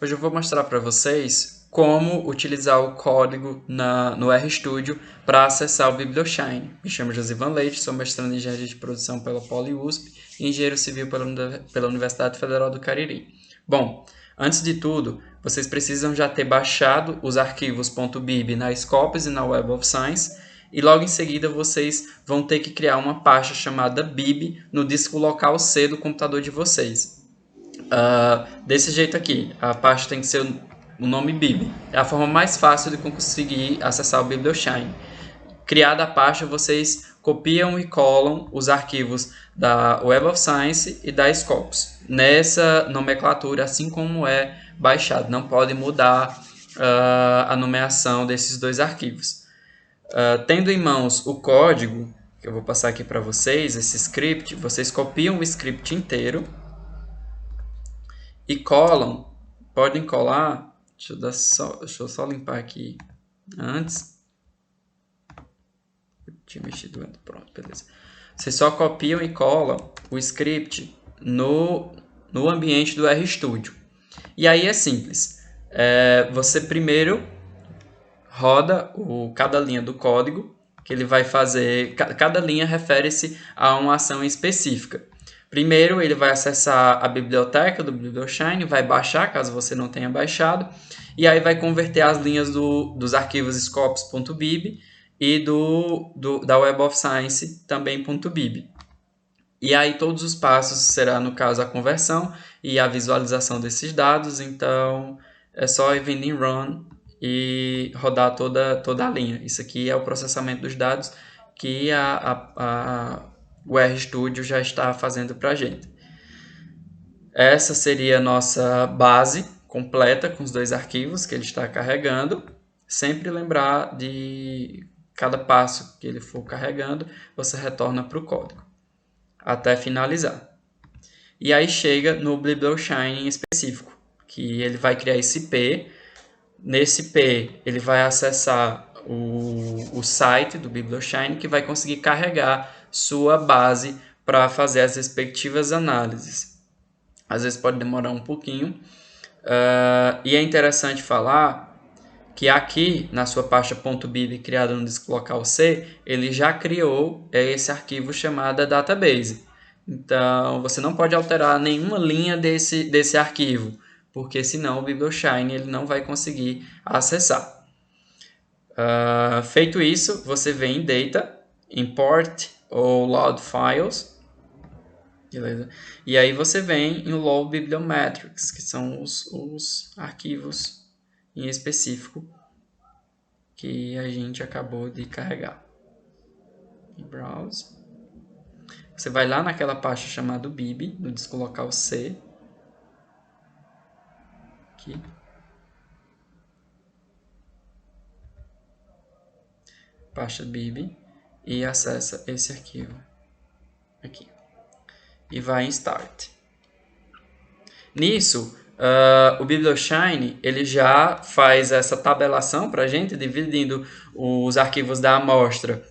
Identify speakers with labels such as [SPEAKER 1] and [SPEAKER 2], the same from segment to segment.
[SPEAKER 1] Hoje eu vou mostrar para vocês como utilizar o código no RStudio para acessar o BiblioShine. Me chamo Josivan Leite, sou mestrando em Engenharia de Produção pela PoliUSP e Engenheiro Civil pela Universidade Federal do Cariri. Bom, antes de tudo, vocês precisam já ter baixado os arquivos .bib na Scopus e na Web of Science, e logo em seguida vocês vão ter que criar uma pasta chamada bib no disco local C do computador de vocês. Desse jeito aqui, a pasta tem que ser o nome bib. É a forma mais fácil de conseguir acessar o BiblioShine. Criada a pasta, vocês copiam e colam os arquivos da Web of Science e da Scopus nessa nomenclatura, assim como é baixado. Não pode mudar a nomeação desses dois arquivos. Tendo em mãos o código, que eu vou passar aqui para vocês, esse script, vocês copiam o script inteiro e colam. Podem colar. Deixa eu só limpar aqui antes. Eu tinha mexido antes. Pronto, beleza. Vocês só copiam e colam o script no ambiente do RStudio. E aí é simples. Você primeiro roda cada linha do código, que ele vai fazer. Cada linha refere-se a uma ação específica. Primeiro, ele vai acessar a biblioteca do BiblioShine, vai baixar, caso você não tenha baixado, e aí vai converter as linhas dos arquivos scopus.bib e da Web of Science também .bib. E aí todos os passos será, no caso, a conversão e a visualização desses dados. Então, é só vir em Run e rodar toda a linha. Isso aqui é o processamento dos dados que o RStudio já está fazendo para a gente. Essa seria a nossa base completa com os dois arquivos que ele está carregando. Sempre lembrar de cada passo que ele for carregando, você retorna para o código até finalizar. E aí chega no BiblioShine em específico, que ele vai criar esse P. Nesse P, ele vai acessar o site do BiblioShine, que vai conseguir carregar sua base para fazer as respectivas análises. Às vezes pode demorar um pouquinho. E é interessante falar que aqui na sua pasta .bib criada no disco local C, ele já criou esse arquivo chamado database. Então, você não pode alterar nenhuma linha desse arquivo, porque senão o BiblioShine ele não vai conseguir acessar. Feito isso, você vem em Data, Import ou Load Files, beleza? E aí você vem em Load Bibliometrics, que são os arquivos em específico que a gente acabou de carregar. E Browse. Você vai lá naquela pasta chamada bib, no disco local C. Aqui. Pasta bib. E acessa esse arquivo. Aqui. E vai em Start. Nisso, o BiblioShine ele já faz essa tabelação para a gente, dividindo os arquivos da amostra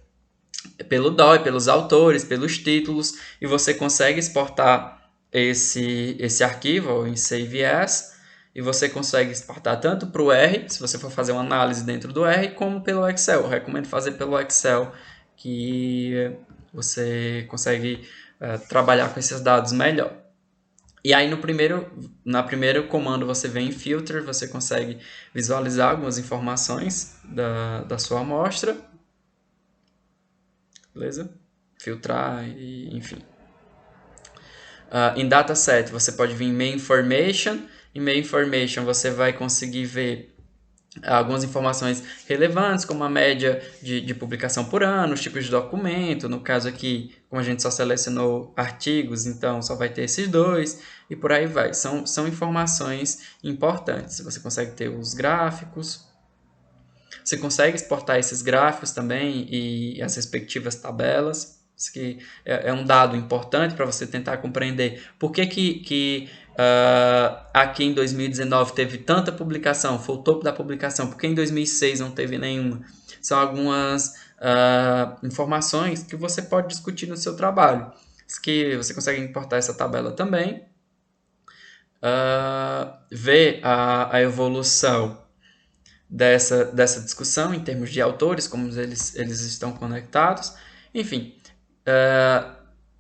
[SPEAKER 1] pelo DOI, pelos autores, pelos títulos, e você consegue exportar esse arquivo em Save As, e você consegue exportar tanto para o R, se você for fazer uma análise dentro do R, como pelo Excel. Eu recomendo fazer pelo Excel, que você consegue trabalhar com esses dados melhor. E aí na primeiro comando você vem em Filter, você consegue visualizar algumas informações da sua amostra. Beleza? Filtrar, enfim. Em Dataset você pode vir em Main Information. Em Main Information você vai conseguir ver algumas informações relevantes, como a média de publicação por ano, os tipos de documento. No caso aqui, como a gente só selecionou artigos, então só vai ter esses dois, e por aí vai. São informações importantes. Você consegue ter os gráficos. Você consegue exportar esses gráficos também e as respectivas tabelas. Isso que é um dado importante para você tentar compreender por que aqui em 2019 teve tanta publicação, foi o topo da publicação, porque em 2006 não teve nenhuma. São algumas informações que você pode discutir no seu trabalho. Isso que você consegue importar essa tabela também. ver a evolução dessa discussão em termos de autores, como eles estão conectados, enfim,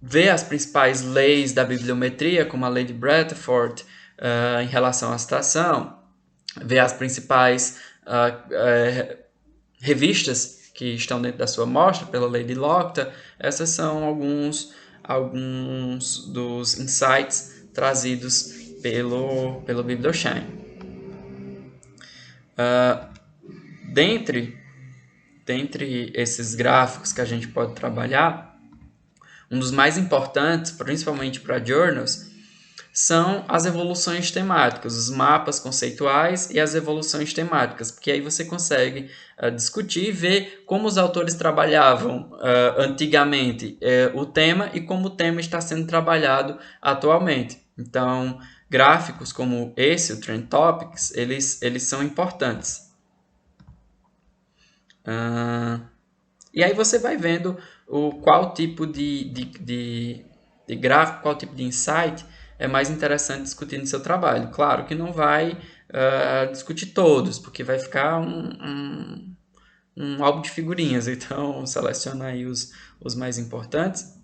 [SPEAKER 1] ver as principais leis da bibliometria, como a lei de Bradford, em relação à citação, ver as principais revistas que estão dentro da sua amostra, pela lei de Locke. Essas são alguns dos insights trazidos pelo BiblioShine. Dentre esses gráficos que a gente pode trabalhar, um dos mais importantes, principalmente para journals, são as evoluções temáticas, os mapas conceituais e as evoluções temáticas, porque aí você consegue discutir e ver como os autores trabalhavam antigamente o tema e como o tema está sendo trabalhado atualmente. Então, gráficos como esse, o Trend Topics, eles são importantes. E aí você vai vendo qual tipo de gráfico, qual tipo de insight é mais interessante discutir no seu trabalho. Claro que não vai discutir todos, porque vai ficar um álbum de figurinhas. Então, seleciona aí os mais importantes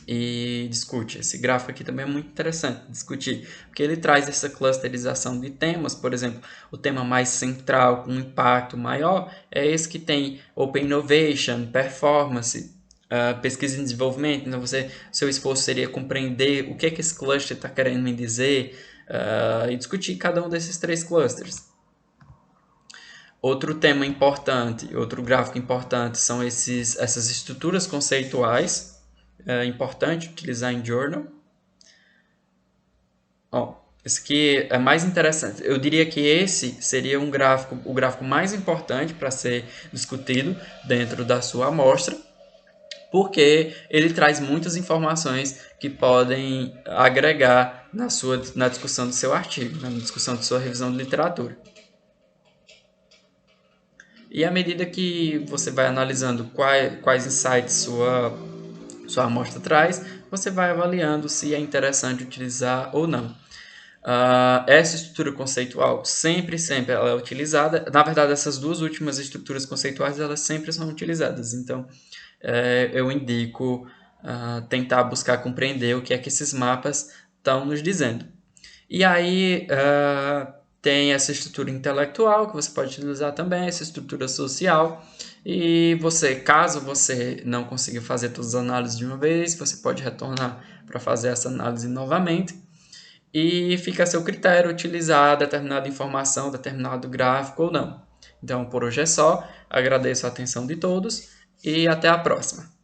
[SPEAKER 1] e discute. Esse gráfico aqui também é muito interessante discutir, porque ele traz essa clusterização de temas. Por exemplo, o tema mais central, com um impacto maior, é esse que tem Open Innovation, Performance, pesquisa e desenvolvimento. Então, seu esforço seria compreender o que esse cluster está querendo me dizer e discutir cada um desses 3 clusters. Outro tema importante, outro gráfico importante são essas estruturas conceituais. É importante utilizar em journal. Esse aqui é mais interessante. Eu diria que esse seria o gráfico mais importante para ser discutido dentro da sua amostra, porque ele traz muitas informações que podem agregar na discussão do seu artigo, na discussão de sua revisão de literatura. E à medida que você vai analisando quais insights sua amostra traz, você vai avaliando se é interessante utilizar ou não. Essa estrutura conceitual sempre ela é utilizada. Na verdade, essas 2 últimas estruturas conceituais, elas sempre são utilizadas. Então, eu indico tentar buscar compreender o que é que esses mapas estão nos dizendo. E aí tem essa estrutura intelectual, que você pode utilizar também, essa estrutura social. E caso você não consiga fazer todas as análises de uma vez, você pode retornar para fazer essa análise novamente. E fica a seu critério utilizar determinada informação, determinado gráfico ou não. Então, por hoje é só. Agradeço a atenção de todos e até a próxima.